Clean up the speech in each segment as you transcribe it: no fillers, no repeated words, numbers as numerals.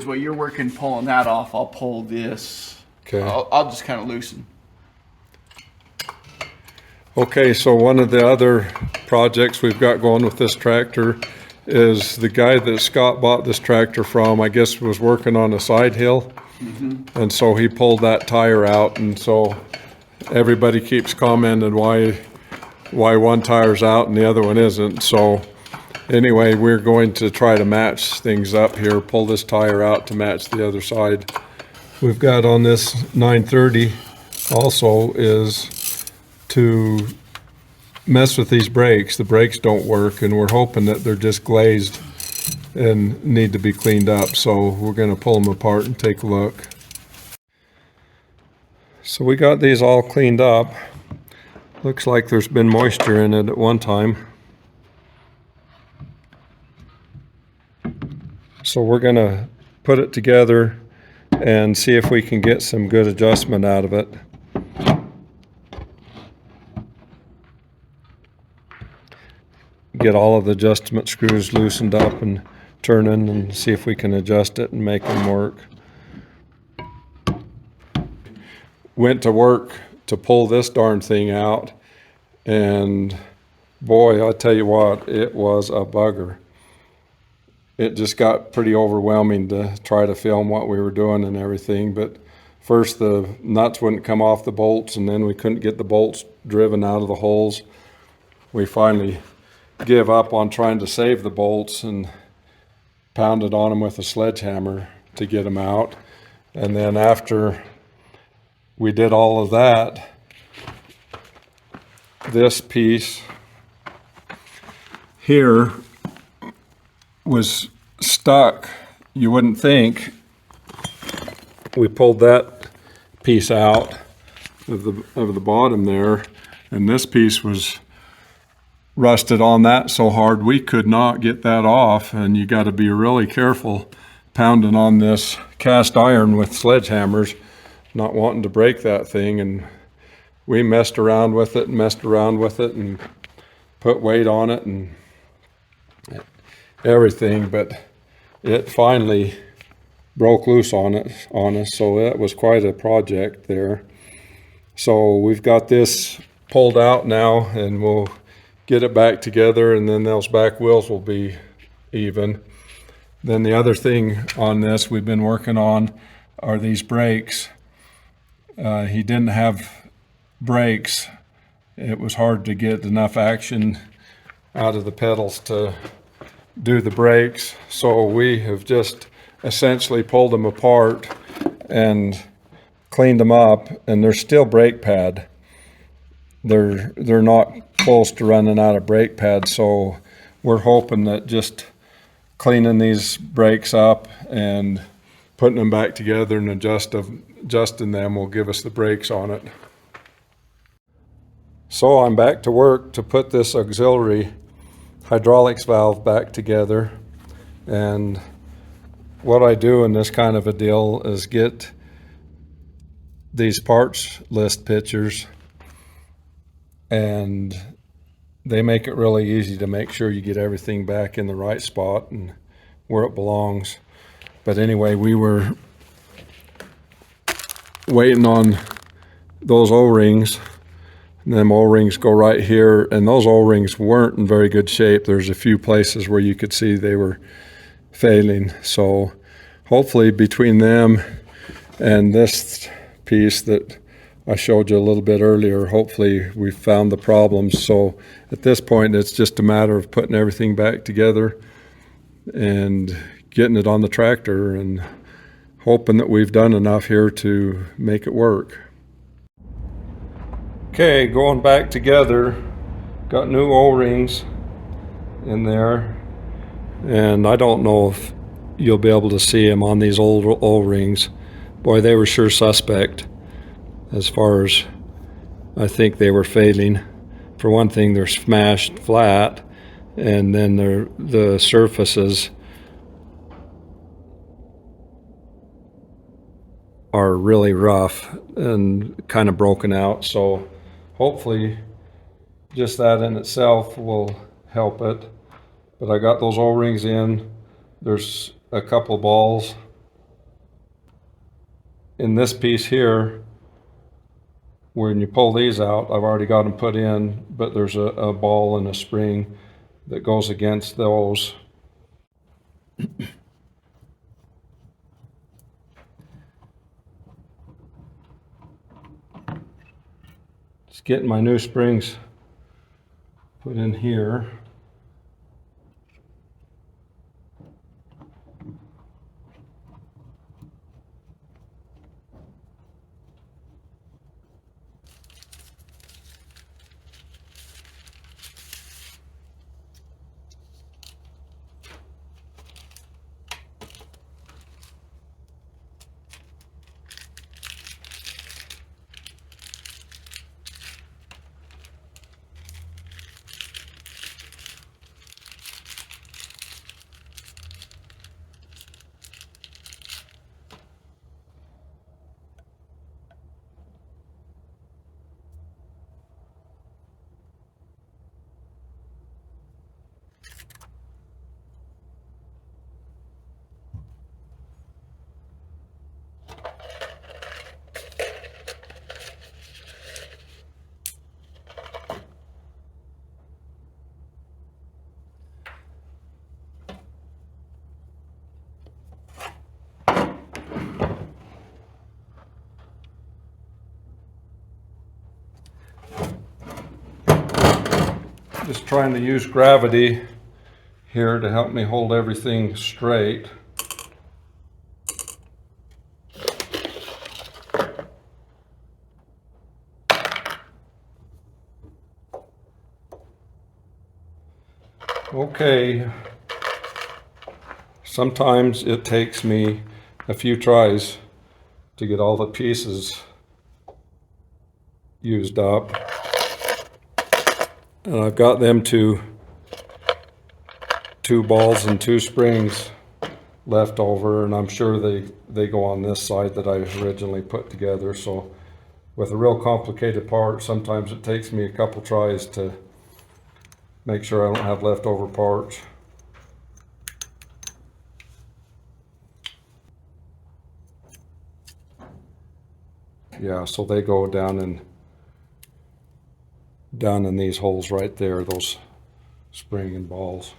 boys, while you're working pulling that off, I'll pull this. Okay. I'll just kind of loosen. Okay, so one of the other projects we've got going with this tractor is the guy that Scott bought this tractor from, I guess, was working on a side hill. And so he pulled that tire out, and so everybody keeps commenting why one tire's out and the other one isn't. So anyway, we're going to try to match things up here, pull this tire out to match the other side. We've got on this 930 also is to mess with these brakes. The brakes don't work, and we're hoping that they're just glazed and need to be cleaned up. So we're going to pull them apart and take a look. So we got these all cleaned up. Looks like there's been moisture in it at one time. So we're going to put it together and see if we can get some good adjustment out of it. Get all of the adjustment screws loosened up and turning and see if we can adjust it and make them work. Went to work to pull this darn thing out, and boy, I tell you what, it was a bugger. It just got pretty overwhelming to try to film what we were doing and everything. But first the nuts wouldn't come off the bolts, and then we couldn't get the bolts driven out of the holes. We finally give up on trying to save the bolts and pounded on them with a sledgehammer to get them out. And then after we did all of that, this piece here was stuck. You wouldn't think. We pulled that piece out of the bottom there, and this piece was rusted on that so hard we could not get that off. And you got to be really careful pounding on this cast iron with sledgehammers, not wanting to break that thing. And we messed around with it and put weight on it and everything, but it finally broke loose on us. So that was quite a project there. So we've got this pulled out now, and we'll get it back together, and then those back wheels will be even. Then the other thing on this we've been working on are these brakes. He didn't have brakes. It was hard to get enough action out of the pedals to do the brakes. So we have just essentially pulled them apart and cleaned them up, and they're still brake pad. They're not close to running out of brake pads, so we're hoping that just cleaning these brakes up and putting them back together and adjusting them will give us the brakes on it. So I'm back to work to put this auxiliary hydraulics valve back together, and what I do in this kind of a deal is get these parts list pictures, and they make it really easy to make sure you get everything back in the right spot and where it belongs. But anyway, we were waiting on those O-rings, and them O-rings go right here, and those O-rings weren't in very good shape. There's a few places where you could see they were failing. So hopefully between them and this piece that I showed you a little bit earlier, hopefully we found the problems. So at this point, it's just a matter of putting everything back together and getting it on the tractor and hoping that we've done enough here to make it work. Okay, going back together, got new O-rings in there, and I don't know if you'll be able to see them on these old O-rings. Boy, they were sure suspect. As far as I think they were failing. For one thing, they're smashed flat, and then the surfaces are really rough and kind of broken out. So hopefully just that in itself will help it. But I got those O-rings in. There's a couple balls in this piece here, when you pull these out, I've already got them put in, but there's a ball and a spring that goes against those. Just getting my new springs put in here. Just trying to use gravity here to help me hold everything straight. Okay, sometimes it takes me a few tries to get all the pieces used up. And I've got them to 2 balls and 2 springs left over, and I'm sure they go on this side that I originally put together. So with a real complicated part, sometimes it takes me a couple tries to make sure I don't have leftover parts. Yeah, so they go down in these holes right there, those spring and balls.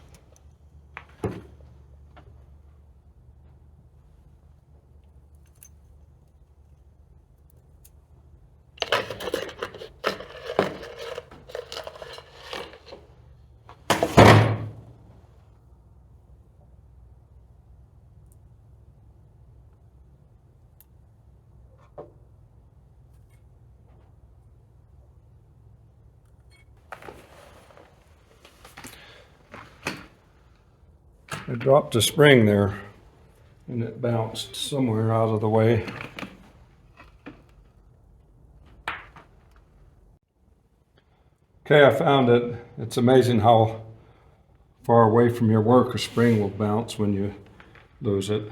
I dropped a spring there and it bounced somewhere out of the way. Okay, I found it. It's amazing how far away from your work a spring will bounce when you lose it.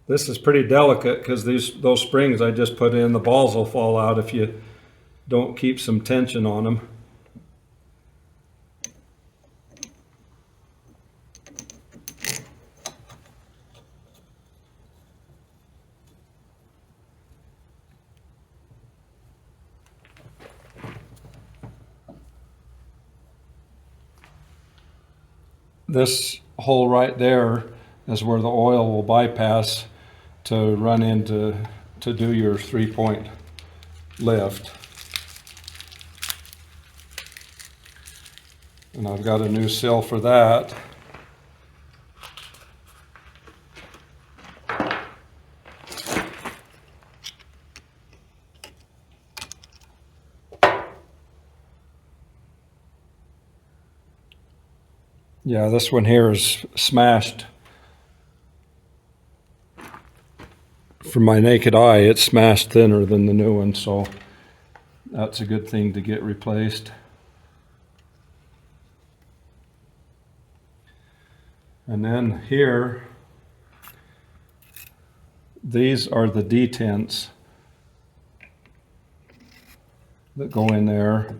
This is pretty delicate because those springs I just put in, the balls will fall out if you don't keep some tension on them. This hole right there is where the oil will bypass to run into to do your 3-point lift. And I've got a new sill for that. Yeah, this one here is smashed. From my naked eye, it's smashed thinner than the new one, so that's a good thing to get replaced. And then here, these are the detents that go in there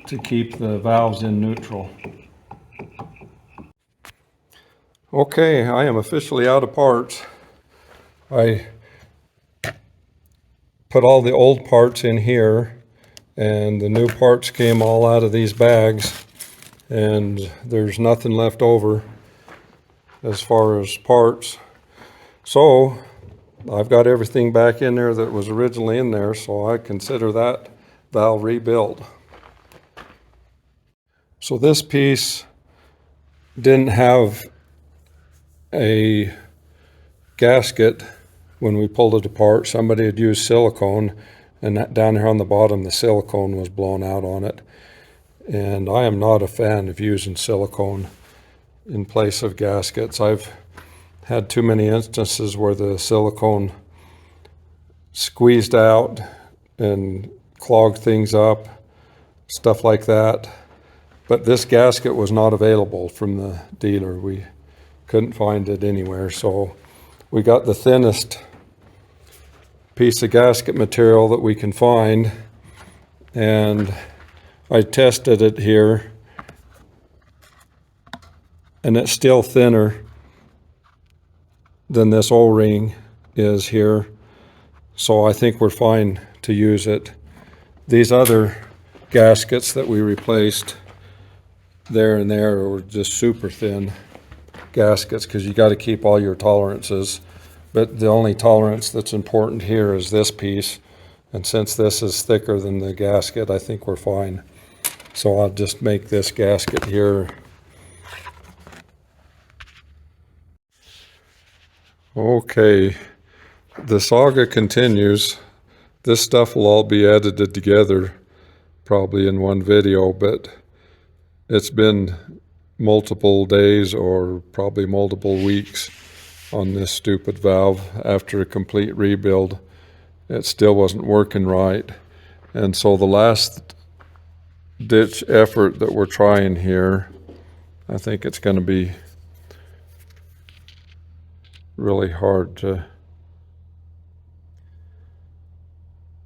to keep the valves in neutral. Okay, I am officially out of parts. I put all the old parts in here, and the new parts came all out of these bags, and there's nothing left over as far as parts. So I've got everything back in there that was originally in there, so I consider that valve rebuilt. So this piece didn't have a gasket when we pulled it apart. Somebody had used silicone, and that down here on the bottom, the silicone was blown out on it. And I am not a fan of using silicone in place of gaskets. I've had too many instances where the silicone squeezed out and clogged things up, stuff like that. But this gasket was not available from the dealer. We couldn't find it anywhere, so we got the thinnest piece of gasket material that we can find, and I tested it here, and it's still thinner than this O-ring is here, so I think we're fine to use it. These other gaskets that we replaced there and there were just super thin gaskets, because you got to keep all your tolerances, but the only tolerance that's important here is this piece, and since this is thicker than the gasket, I think we're fine. So I'll just make this gasket here. Okay, the saga continues. This stuff will all be edited together probably in one video, but it's been multiple days or probably multiple weeks on this stupid valve. After a complete rebuild, it still wasn't working right. And so the last ditch effort that we're trying here, I think it's going to be really hard to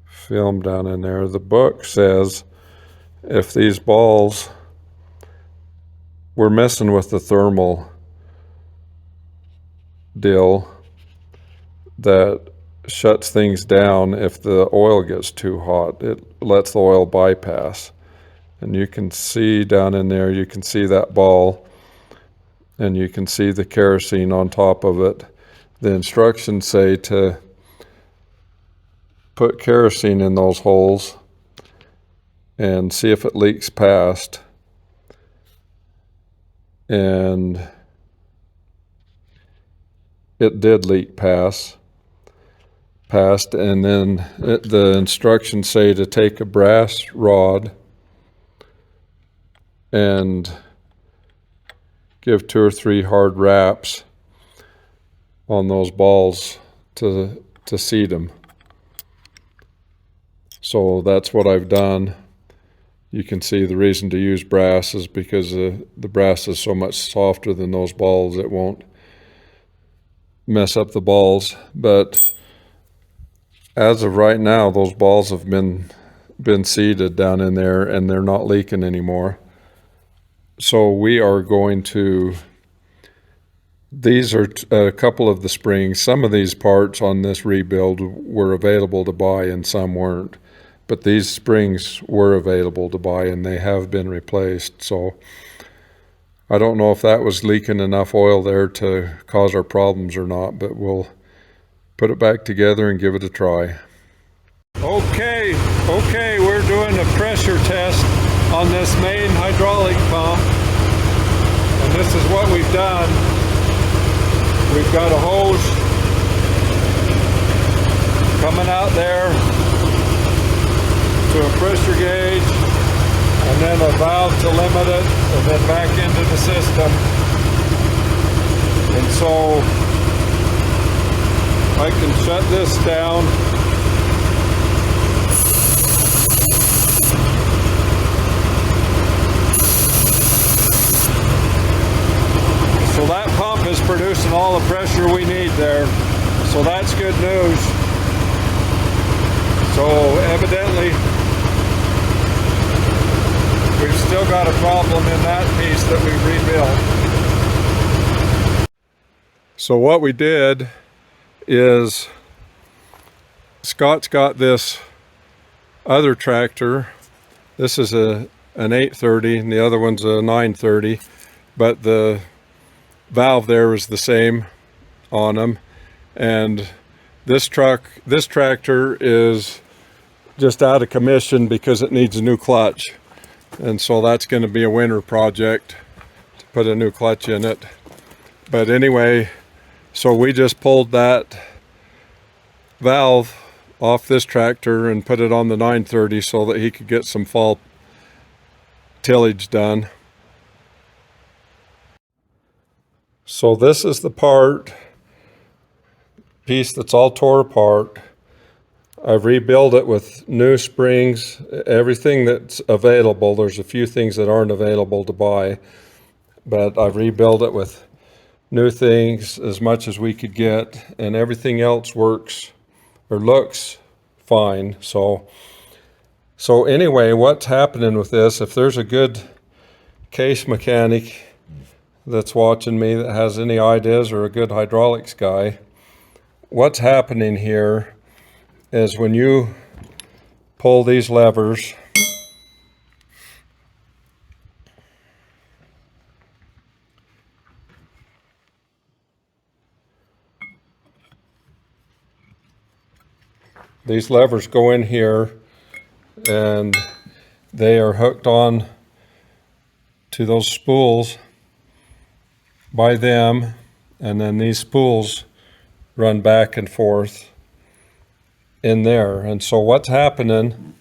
film down in there. The book says if these balls, we're messing with the thermal deal that shuts things down. If the oil gets too hot, it lets the oil bypass. And you can see down in there, you can see that ball, and you can see the kerosene on top of it. The instructions say to put kerosene in those holes and see if it leaks past. And it did leak past, and then the instructions say to take a brass rod and give 2 or 3 hard raps on those balls to seat them. So that's what I've done. You can see the reason to use brass is because the brass is so much softer than those balls, it won't mess up the balls. But as of right now, those balls have been seated down in there, and they're not leaking anymore. So we are going to, these are a couple of the springs. Some of these parts on this rebuild were available to buy and some weren't. But these springs were available to buy, and they have been replaced. So I don't know if that was leaking enough oil there to cause our problems or not, but we'll put it back together and give it a try. Okay, we're doing a pressure test on this main hydraulic pump. And this is what we've done. We've got a hose coming out there to a pressure gauge, and and then a valve to limit it, and then back into the system. And so I can shut this down. So that pump is producing all the pressure we need there. So that's good news. So evidently, we've still got a problem in that piece that we rebuilt. So what we did is Scott's got this other tractor. This is an 830 and the other one's a 930, but the valve there is the same on them. And this tractor is just out of commission because it needs a new clutch. And so that's going to be a winter project to put a new clutch in it. But anyway, so we just pulled that valve off this tractor and put it on the 930 so that he could get some fall tillage done. So this is the piece that's all tore apart. I've rebuilt it with new springs, everything that's available. There's a few things that aren't available to buy, but I've rebuilt it with new things as much as we could get, and everything else works or looks fine. So anyway, what's happening with this, if there's a good case mechanic that's watching me that has any ideas, or a good hydraulics guy, what's happening here is when you pull these levers, these levers go in here and they are hooked on to those spools by them, and then these spools run back and forth in there. And so what's happening,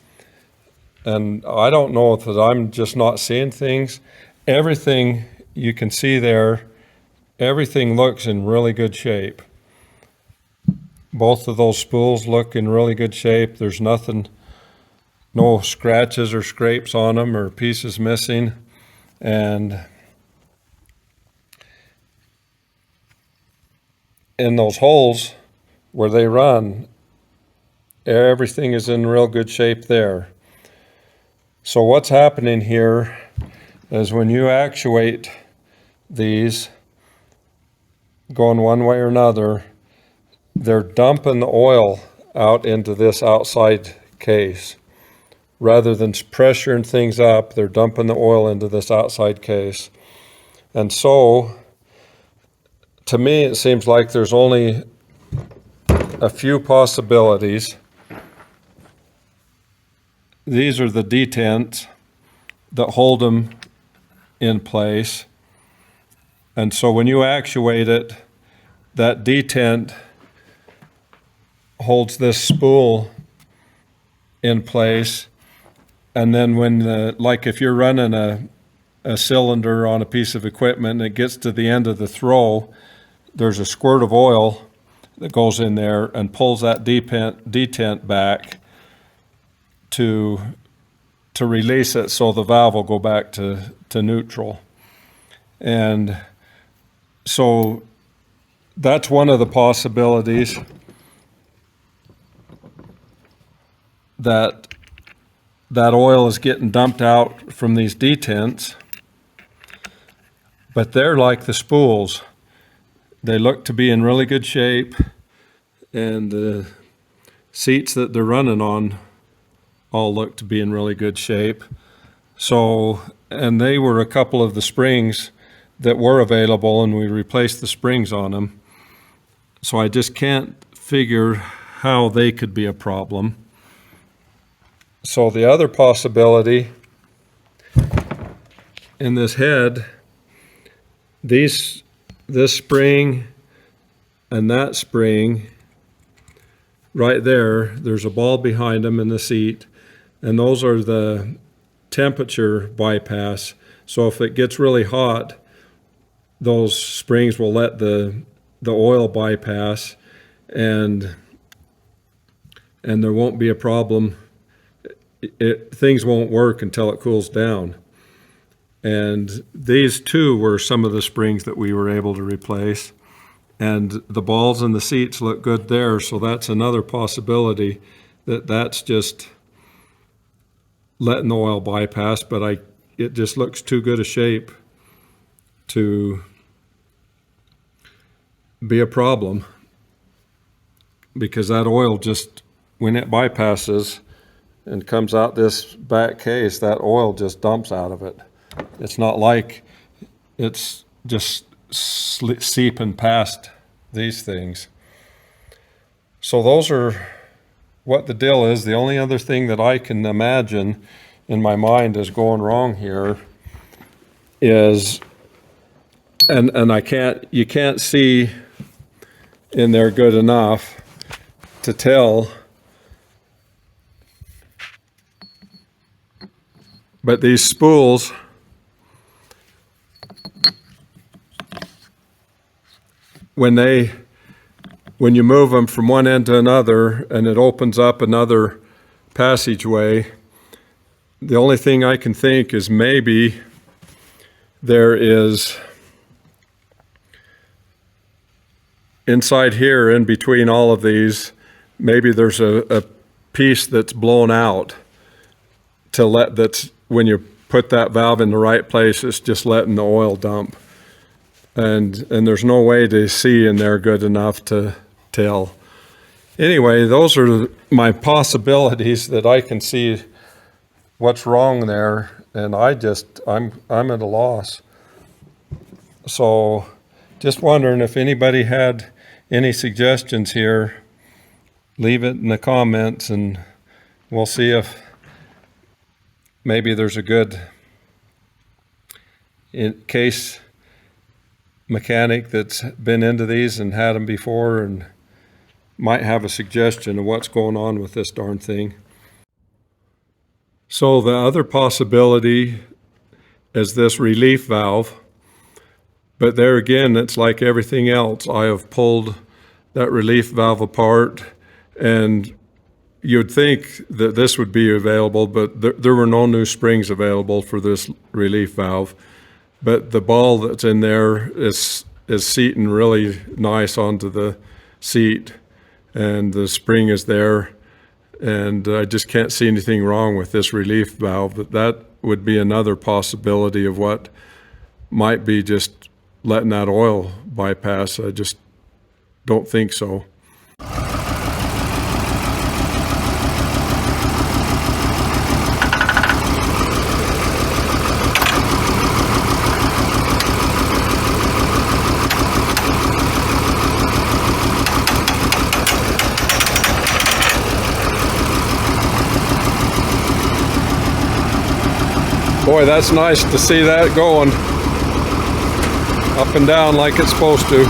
and I don't know if I'm just not seeing things, everything you can see there, everything looks in really good shape. Both of those spools look in really good shape. There's nothing, no scratches or scrapes on them or pieces missing. And in those holes where they run, everything is in real good shape there. So what's happening here is when you actuate these going one way or another, they're dumping the oil out into this outside case. Rather than pressuring things up, they're dumping the oil into this outside case. And so, to me, it seems like there's only a few possibilities. These are the detents that hold them in place. And so when you actuate it, that detent holds this spool in place. And then when like if you're running a cylinder on a piece of equipment and it gets to the end of the throw, there's a squirt of oil that goes in there and pulls that detent back to release it, so the valve will go back to neutral. And so that's one of the possibilities, that oil is getting dumped out from these detents, but they're like the spools. They look to be in really good shape, and the seats that they're running on all look to be in really good shape. So, and they were a couple of the springs that were available, and we replaced the springs on them. So I just can't figure how they could be a problem. So the other possibility in this head, this spring and that spring right there, there's a ball behind them in the seat, and those are the temperature bypass. So if it gets really hot, those springs will let the oil bypass, and there won't be a problem. Things won't work until it cools down. And these two were some of the springs that we were able to replace. And the balls and the seats look good there, so that's another possibility that's just letting the oil bypass, but it just looks too good a shape to be a problem, because that oil just, when it bypasses and comes out this back case, that oil just dumps out of it. It's not like it's just seeping past these things. So those are what the deal is. The only other thing that I can imagine in my mind is going wrong here is, and you can't see in there good enough to tell, but these spools, when you move them from one end to another and it opens up another passageway, the only thing I can think is maybe there is inside here, in between all of these, maybe there's a piece that's blown out that's when you put that valve in the right place, it's just letting the oil dump. And there's no way to see in there good enough to tell. Anyway, those are my possibilities that I can see what's wrong there, and I'm at a loss. So just wondering if anybody had any suggestions here, leave it in the comments, and we'll see if maybe there's a good case mechanic that's been into these and had them before and might have a suggestion of what's going on with this darn thing. So the other possibility is this relief valve, but there again, it's like everything else. I have pulled that relief valve apart, and you'd think that this would be available, but there were no new springs available for this relief valve. But the ball that's in there is seating really nice onto the seat, and the spring is there, and I just can't see anything wrong with this relief valve. But that would be another possibility of what might be just letting that oil bypass. I just don't think so. Boy, that's nice to see that going up and down like it's supposed to.